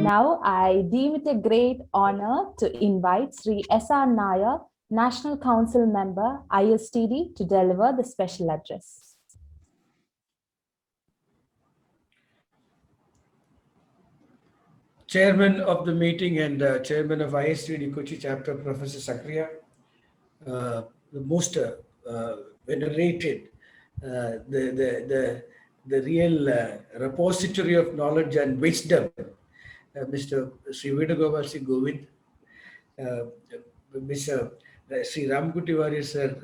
Now, I deem it a great honor to invite Sri S.R. Nair, National Council Member, ISTD, to deliver the special address. Chairman of the meeting and Chairman of ISTD Kochi chapter, Professor Sakriya, the most venerated, the real repository of knowledge and wisdom, Mr. Sri Vedagopal Singh Govind, uh, Mr. Sri Ramkuti Warrior sir,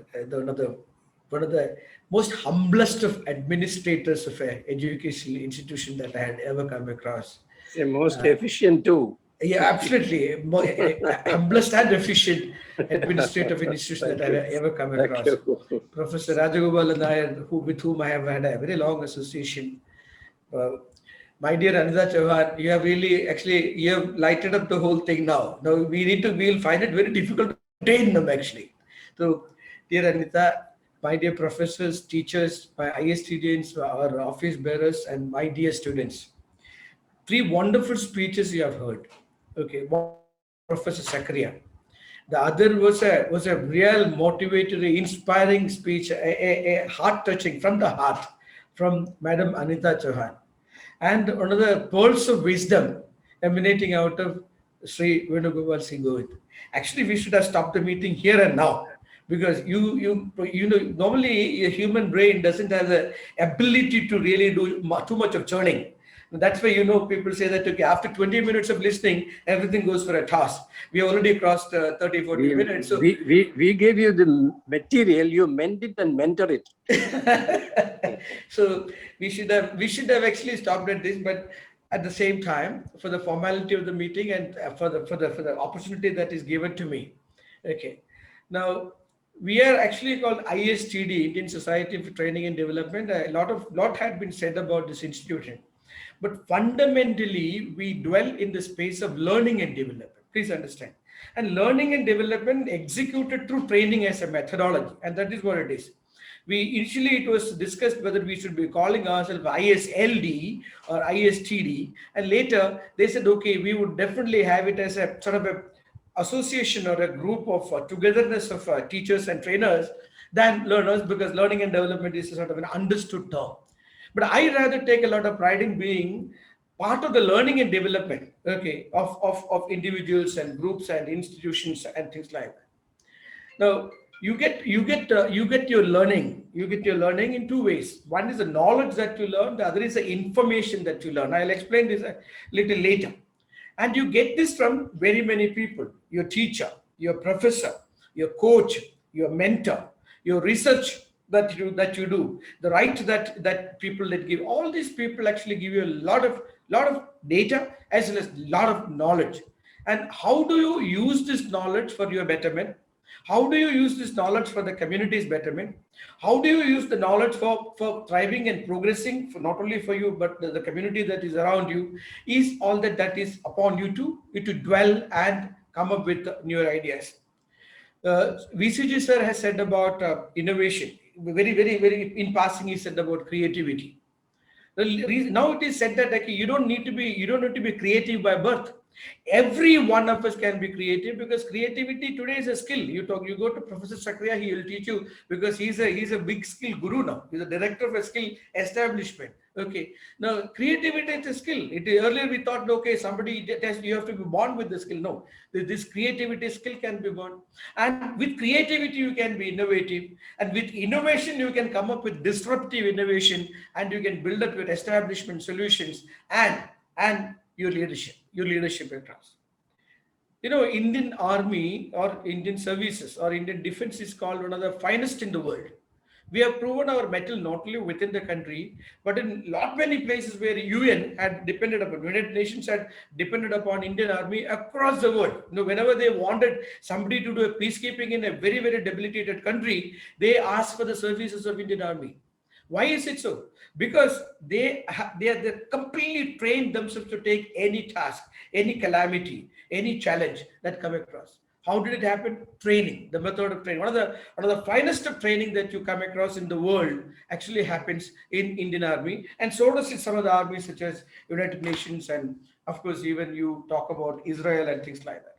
one of the most humblest of administrators of an educational institution that I had ever come across. The most efficient too. Yeah, absolutely. Humblest and efficient administrative institution that I've ever come across. Professor Rajagopal Nair, with whom I have had a very long association. My dear Anita Chauhan, you have really, actually, you have lighted up the whole thing now. Now we'll find it very difficult to contain them actually. So, dear Anita, my dear professors, teachers, my ISTDians, our office bearers, and my dear students. 3 wonderful speeches you have heard. Okay, one Professor Sakriya. The other was a real motivatory, inspiring speech, a heart-touching from the heart from Madam Anita Chauhan. And another pearls of wisdom emanating out of Sri Venugopal Singh Govind. Actually, we should have stopped the meeting here and now because you know normally a human brain doesn't have the ability to really do too much of churning. That's why people say that okay, after 20 minutes of listening, everything goes for a toss. We already crossed 30, 40 minutes. So we gave you the material, you meant it and mentor it. So we should have actually stopped at this, but at the same time, for the formality of the meeting and for the opportunity that is given to me. Okay. Now we are actually called ISTD, Indian Society for Training and Development. A lot had been said about this institution. But fundamentally, we dwell in the space of learning and development. Please understand. And learning and development executed through training as a methodology. And that is what it is. Initially, it was discussed whether we should be calling ourselves ISLD or ISTD. And later, they said, okay, we would definitely have it as a sort of a association or a group of togetherness of teachers and trainers than learners, because learning and development is a sort of an understood term. But I rather take a lot of pride in being part of the learning and development, okay, of individuals and groups and institutions and things like that. Now, you get your learning. You get your learning in 2 ways. One is the knowledge that you learn. The other is the information that you learn. I'll explain this a little later. And you get this from very many people: your teacher, your professor, your coach, your mentor, your research that you do, the right that people that give. All these people actually give you a lot of data as well as a lot of knowledge. And how do you use this knowledge for your betterment? How do you use this knowledge for the community's betterment? How do you use the knowledge for thriving and progressing, for not only for you but the community that is around you? Is all that is upon you to dwell and come up with newer ideas. VCG sir has said about innovation. Very in passing, he said about creativity. Now it is said that like, you don't need to be creative by birth. Every one of us can be creative, because creativity today is a skill. You go to Professor Sakriya, he will teach you, because he's a big skill guru now. He's a director of a skill establishment. Okay. Now creativity is a skill. Earlier we thought, okay, you have to be born with the skill. No, this creativity skill can be born. And with creativity, you can be innovative. And with innovation, you can come up with disruptive innovation, and you can build up your establishment solutions and your leadership across. Indian Army or Indian services or Indian defense is called one of the finest in the world. We have proven our mettle not only within the country, but in lot many places where UN had depended upon, United Nations had depended upon Indian Army across the world. Whenever they wanted somebody to do a peacekeeping in a very, very debilitated country, they asked for the services of Indian Army. Why is it so? Because they are completely trained themselves to take any task, any calamity, any challenge that come across. How did it happen? Training, the method of training. One of the finest of training that you come across in the world actually happens in Indian Army, and so does in some of the armies such as United Nations, and of course even you talk about Israel and things like that.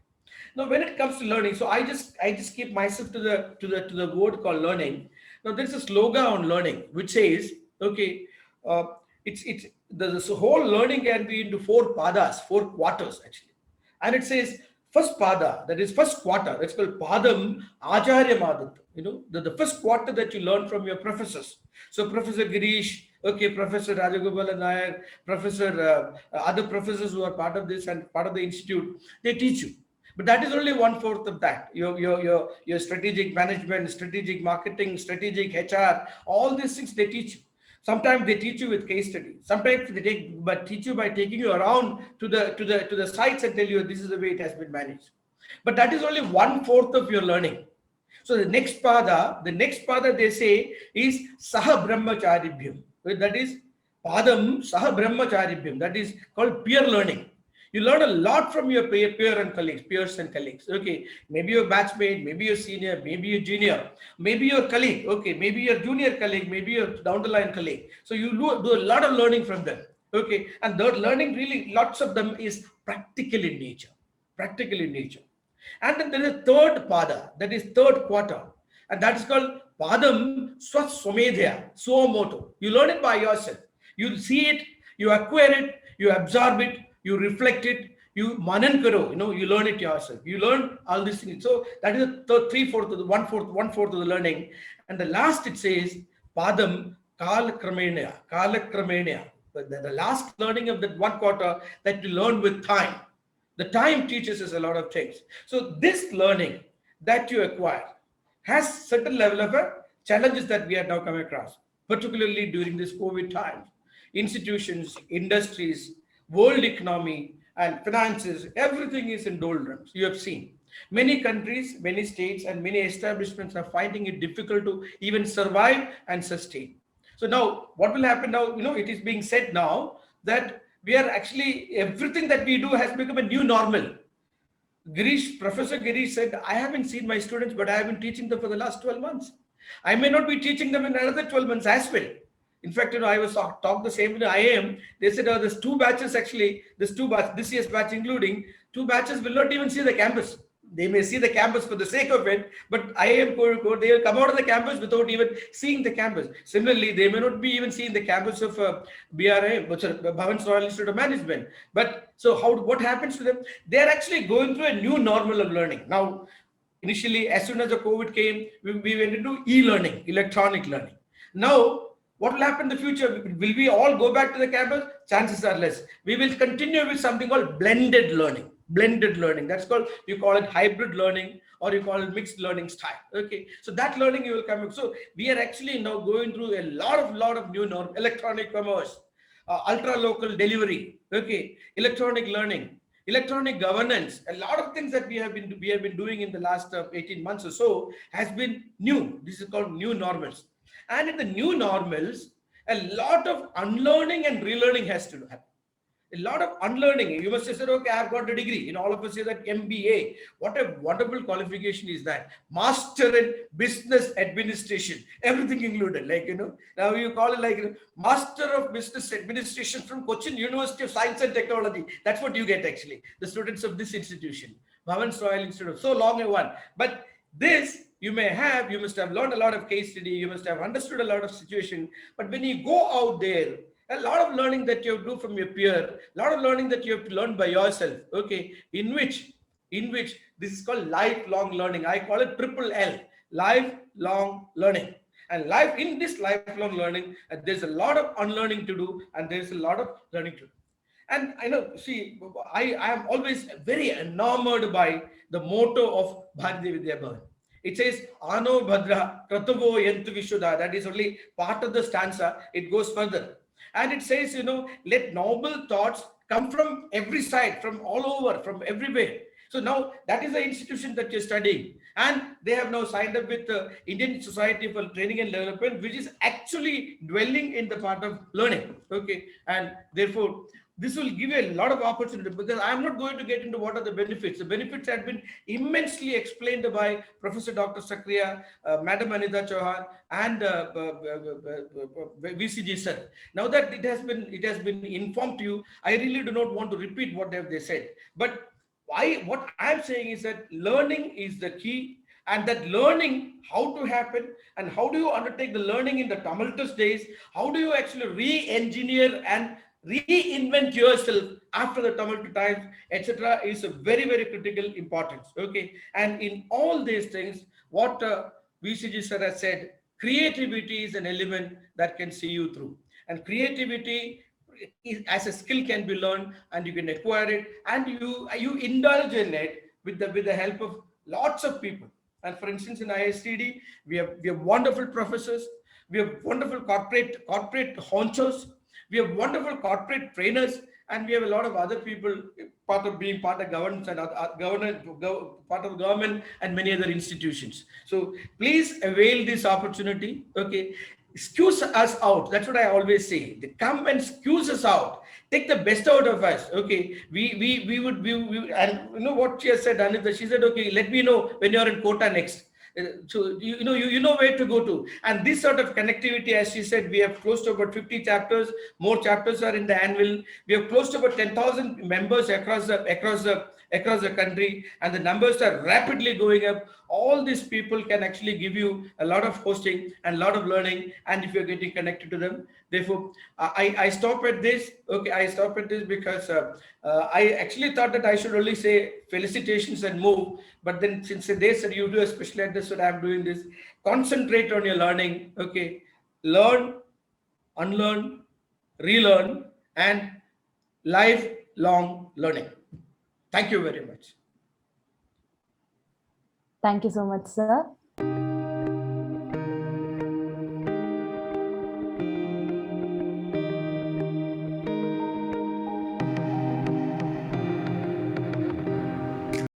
Now, when it comes to learning, so I just keep myself to the word called learning. Now, there's a slogan on learning which says, okay, it's this whole learning can be into four padas, four quarters actually, and it says first pada, that is first quarter, that's called padam acharya madat. The first quarter that you learn from your professors. So Professor Girish, okay, Professor Rajagopalan Nair, Professor other professors who are part of this and part of the institute, they teach you. But that is only one fourth of that. Your strategic management, strategic marketing, strategic HR, all these things they teach you. Sometimes they teach you with case study. Sometimes teach you by taking you around to the sites and tell you this is the way it has been managed. But that is only one fourth of your learning. So the next pada they say is Saha Brahmacharibhyam. That is Padam Saha Brahmacharibhyam. That is called peer learning. You learn a lot from your peers and colleagues. Okay, maybe your batchmate, maybe your senior, maybe your junior, maybe your colleague. Okay, maybe your junior colleague, maybe your down the line colleague. So you do a lot of learning from them. Okay, and that learning really, lots of them is practical in nature. Practical in nature. And then there is a third pada, that is third quarter, and that is called Padam Swaswamedhya, Suomoto. You learn it by yourself. You see it, you acquire it, you absorb it, you reflect it, you manan karo, you learn it yourself. You learn all these things. So that is the three-fourth of the one-fourth of the learning. And the last it says Padam Kalakramena. The last learning of that one quarter that you learn with time. The time teaches us a lot of things. So this learning that you acquire has certain level of challenges that we are now coming across, particularly during this COVID time. Institutions, industries, world economy and finances, everything is in doldrums. You have seen many countries, many states and many establishments are finding it difficult to even survive and sustain. So now what will happen now, it is being said now that we are actually, everything that we do has become a new normal. Professor Girish said, I haven't seen my students, but I have been teaching them for the last 12 months. I may not be teaching them in another 12 months as well. In fact, I was talked the same with IIM. They said, there's two batches actually, this year's batch including, two batches will not even see the campus. They may see the campus for the sake of it, but IIM Kozhikode, they will come out of the campus without even seeing the campus. Similarly, they may not be even seeing the campus of BRI, Bhavans Royal Institute of Management. But so what happens to them? They are actually going through a new normal of learning. Now, initially, as soon as the COVID came, we went into e-learning, electronic learning. Now, what will happen in the future? Will we all go back to the campus? Chances are less. We will continue with something called blended learning. That's called, you call it hybrid learning or you call it mixed learning style. Okay, so that learning you will come. So we are actually now going through a lot of new norm, electronic commerce, ultra local delivery. Okay, electronic learning, electronic governance, a lot of things that we have been doing in the last 18 months or so has been new. This is called new normals. And in the new normals, a lot of unlearning and relearning has to happen. A lot of unlearning. You must have said, okay, I've got a degree. All of us say that MBA. What a wonderful qualification is that. Master in Business Administration. Everything included. Now you call it Master of Business Administration from Cochin University of Science and Technology. That's what you get actually. The students of this institution. Bhavans Royal Institute. So long a one. But this, you must have learned a lot of case study. You must have understood a lot of situation. But when you go out there, a lot of learning that you have to do from your peer, a lot of learning that you have to learn by yourself, okay, in which this is called lifelong learning. I call it triple L, lifelong learning. And in this lifelong learning, there's a lot of unlearning to do and there's a lot of learning to do. And I am always very enamored by the motto of Bharatiya Vidya Bhavan. It says, Ano Bhadra, Kratuvo Yentu Vishuddha. That is only part of the stanza. It goes further. And it says, let noble thoughts come from every side, from all over, from everywhere. So now that is the institution that you're studying. And they have now signed up with the Indian Society for Training and Development, which is actually dwelling in the part of learning. Okay. And therefore, this will give you a lot of opportunity, because I'm not going to get into what are the benefits. The benefits have been immensely explained by Professor Dr. Sakriya, Madam Anita Chauhan, and VCG sir. Now that it has been informed to you, I really do not want to repeat what they said. But what I'm saying is that learning is the key, and that learning how to happen, and how do you undertake the learning in the tumultuous days, how do you actually re-engineer and reinvent yourself after the tumultuous times, etc., is a very, very critical importance. Okay, and in all these things, what VCG sir has said, creativity is an element that can see you through, and creativity as a skill can be learned, and you can acquire it, and you indulge in it with the help of lots of people. And for instance, in ISTD, we have wonderful professors, we have wonderful corporate honchos, we have wonderful corporate trainers, and we have a lot of other people being part of governance and part of government and many other institutions. So please avail this opportunity. Okay, excuse us out. That's what I always say. They come and excuse us out. Take the best out of us. Okay, and you know what she has said, Anita. She said, okay, let me know when you're in Kota next. So you know where to go to. And this sort of connectivity, as she said, we have close to about 50 chapters. More chapters are in the annual. We have close to about 10,000 members across the country, and the numbers are rapidly going up. All these people can actually give you a lot of hosting and a lot of learning, and if you're getting connected to them. Therefore, I stop at this. Okay, I stop at this because I actually thought that I should only say felicitations and move, but then since they said you do a special address, so I'm doing this. Concentrate on your learning. Okay, learn, unlearn, relearn, and lifelong learning. Thank you very much. Thank you so much, sir.